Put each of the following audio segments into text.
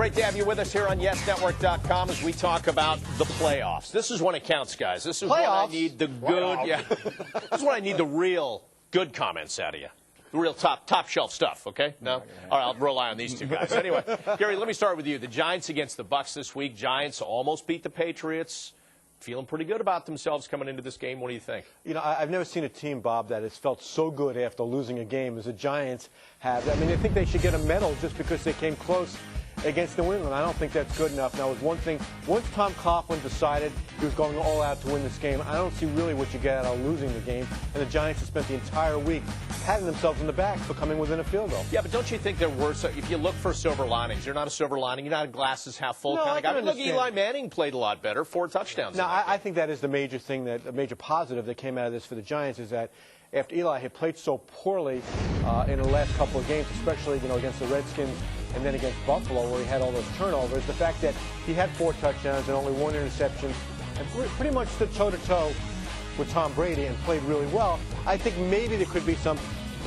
Great to have you with us here on YesNetwork.com as we talk about the playoffs. This is when it counts, guys. This is when I need the good. Yeah, this is when I need the real good comments out of you. The real top shelf stuff, okay? No? All right, I'll rely on these two guys. Anyway, Gary, let me start with you. The Giants against the Bucs this week. Giants almost beat the Patriots. Feeling pretty good about themselves coming into this game. What do you think? You know, I've never seen a team, Bob, that has felt so good after losing a game as the Giants have. I mean, I think they should get a medal just because they came close against New England. I don't think that's good enough. Now, it was one thing, once Tom Coughlin decided he was going all out to win this game, I don't see really what you get out of losing the game. And the Giants have spent the entire week patting themselves in the back for coming within a field goal. Yeah, but don't you think there were, if you look for silver linings, you're not a silver lining, you're not a glasses half full kind of guy. Look, Eli Manning played a lot better, 4 touchdowns. Now, I think that is the major thing, the major positive that came out of this for the Giants is that after Eli had played so poorly in the last couple of games, especially against the Redskins and then against Buffalo where he had all those turnovers, the fact that he had 4 touchdowns and only 1 interception and pretty much stood toe-to-toe with Tom Brady and played really well, I think maybe there could be some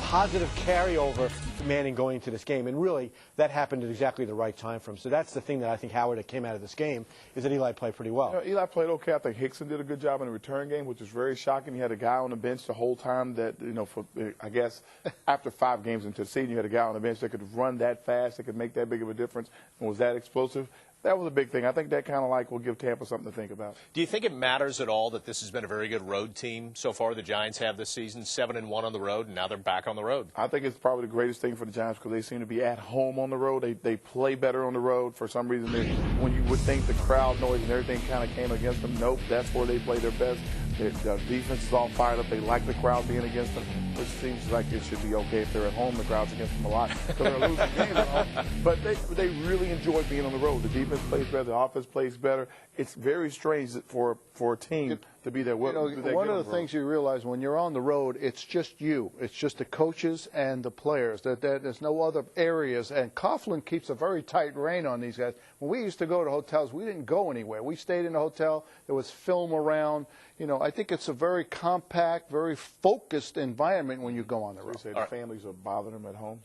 positive carryover to Manning going into this game. And really, that happened at exactly the right time for him. So that's the thing that I think Howard came out of this game is that Eli played pretty well. Eli played okay. I think Hickson did a good job in the return game, which was very shocking. He had a guy on the bench the whole time that, for I guess after 5 games into the season, you had a guy on the bench that could run that fast, that could make that big of a difference, and was that explosive. That was a big thing. I think that kind of will give Tampa something to think about. Do you think it matters at all that this has been a very good road team so far? The Giants have this season 7-1 on the road, and now they're back on the road. I think it's probably the greatest thing for the Giants because they seem to be at home on the road. They play better on the road. For some reason, when you would think the crowd noise and everything kind of came against them, nope, that's where they play their best. The defense is all fired up. They like the crowd being against them, which seems like it should be okay if they're at home. The crowd's against them a lot because they're losing games at home. But they really enjoy being on the road. The defense plays better. The offense plays better. It's very strange for a team to be there. One of the things you realize when you're on the road, it's just you. It's just the coaches and the players. There's no other areas. And Coughlin keeps a very tight rein on these guys. When we used to go to hotels, we didn't go anywhere. We stayed in the hotel. There was film around. I think it's a very compact, very focused environment when you go on the road. So you say the families are bothering them at home?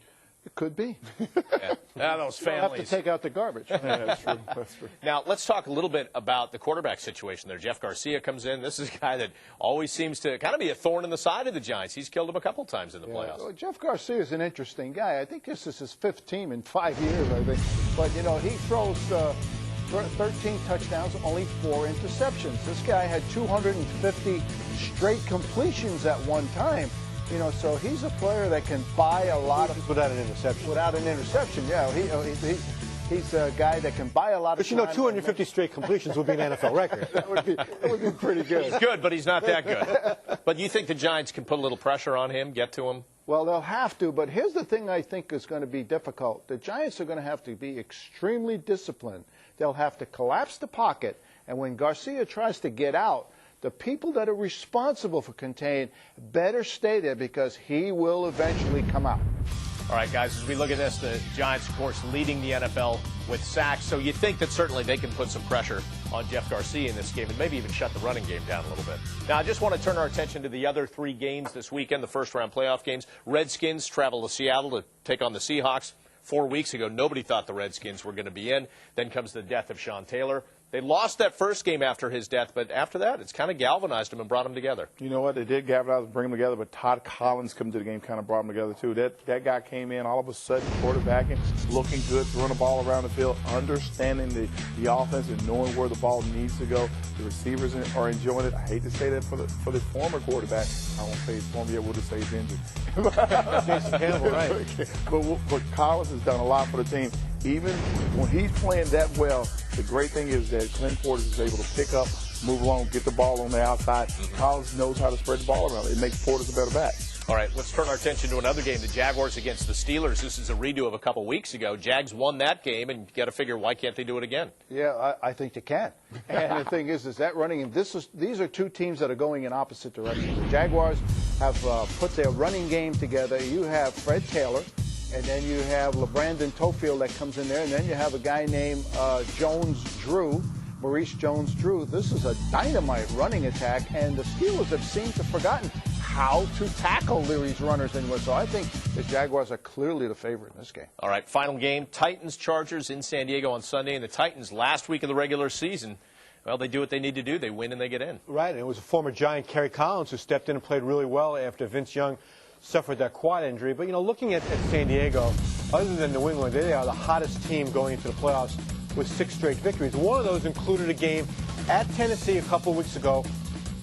It could be. Yeah, those families. You don't have to take out the garbage. Yeah, that's true. That's true. Now, let's talk a little bit about the quarterback situation there. Jeff Garcia comes in. This is a guy that always seems to kind of be a thorn in the side of the Giants. He's killed him a couple times in the playoffs. Well, Jeff Garcia is an interesting guy. I think this is his 5th team in 5 years, I think. But, he throws 13 touchdowns, only 4 interceptions. This guy had 250 straight completions at one time. So he's a player that can buy a lot of... Without an interception. Without an interception, yeah. He's a guy that can buy a lot of... But 250 straight completions would be an NFL record. That would be pretty good. He's good, but he's not that good. But you think the Giants can put a little pressure on him, get to him? Well, they'll have to, but here's the thing I think is going to be difficult. The Giants are going to have to be extremely disciplined. They'll have to collapse the pocket, and when Garcia tries to get out, the people that are responsible for contain better stay there because he will eventually come out. All right, guys, as we look at this, the Giants, of course, leading the NFL with sacks. So you think that certainly they can put some pressure on Jeff Garcia in this game and maybe even shut the running game down a little bit. Now, I just want to turn our attention to the other 3 games this weekend, the first-round playoff games. Redskins travel to Seattle to take on the Seahawks. 4 weeks ago, nobody thought the Redskins were going to be in. Then comes the death of Sean Taylor. They lost that first game after his death, but after that, it's kind of galvanized them and brought them together. You know what? They did galvanize and bring them together, but Todd Collins coming to the game kind of brought them together, too. That guy came in all of a sudden, quarterbacking, looking good, throwing the ball around the field, understanding the offense and knowing where the ball needs to go. The receivers are enjoying it. I hate to say that for the former quarterback. I won't say he's former yet. We'll just say he's injured. Jason Campbell, right. But Collins has done a lot for the team. Even when he's playing that well, the great thing is that Clint Portis is able to pick up, move along, get the ball on the outside. Collins knows how to spread the ball around. It makes Portis a better back. All right, let's turn our attention to another game, the Jaguars against the Steelers. This is a redo of a couple weeks ago. Jags won that game, and you got to figure, why can't they do it again? Yeah, I think they can. And the thing is that running game, these are 2 teams that are going in opposite directions. The Jaguars have put their running game together. You have Fred Taylor, and then you have LeBrandon Tofield that comes in there, and then you have a guy named Maurice Jones-Drew. This is a dynamite running attack, and the Steelers have seemed to have forgotten how to tackle these runners anymore. So I think the Jaguars are clearly the favorite in this game. All right, final game, Titans-Chargers in San Diego on Sunday. And the Titans, last week of the regular season, well, they do what they need to do. They win and they get in. Right, and it was a former Giant, Kerry Collins, who stepped in and played really well after Vince Young suffered that quad injury. But, you know, looking at San Diego, other than New England, they are the hottest team going into the playoffs with 6 straight victories. One of those included a game at Tennessee a couple of weeks ago.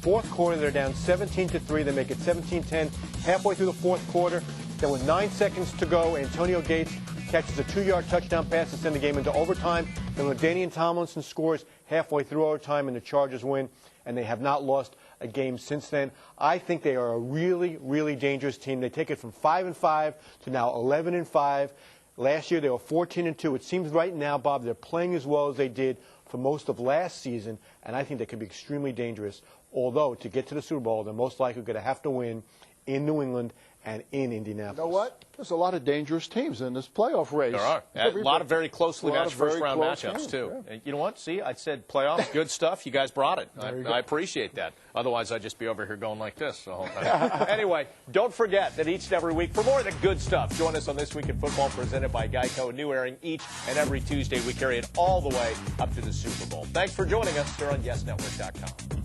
Fourth quarter, they're down 17-3. They make it 17-10 halfway through the fourth quarter. Then with 9 seconds to go, Antonio Gates catches a 2-yard touchdown pass to send the game into overtime. Then LaDainian Tomlinson scores halfway through overtime, and the Chargers win. And they have not lost a game since then. I think they are a really, really dangerous team. They take it from 5-5 to now 11-5. Last year they were 14-2. It seems right now, Bob, they're playing as well as they did for most of last season, and I think they could be extremely dangerous. Although, to get to the Super Bowl, they're most likely going to have to win in New England and in Indianapolis. You know what? There's a lot of dangerous teams in this playoff race. There are. A lot of very closely matched first-round matchups, games, too. yeah. You know what? See, I said playoffs, good stuff. You guys brought it. I appreciate that. Otherwise, I'd just be over here going like this the whole time. Anyway, don't forget that each and every week, for more of the good stuff, join us on This Week in Football, presented by Geico. A new airing each and every Tuesday. We carry it all the way up to the Super Bowl. Thanks for joining us here on YesNetwork.com.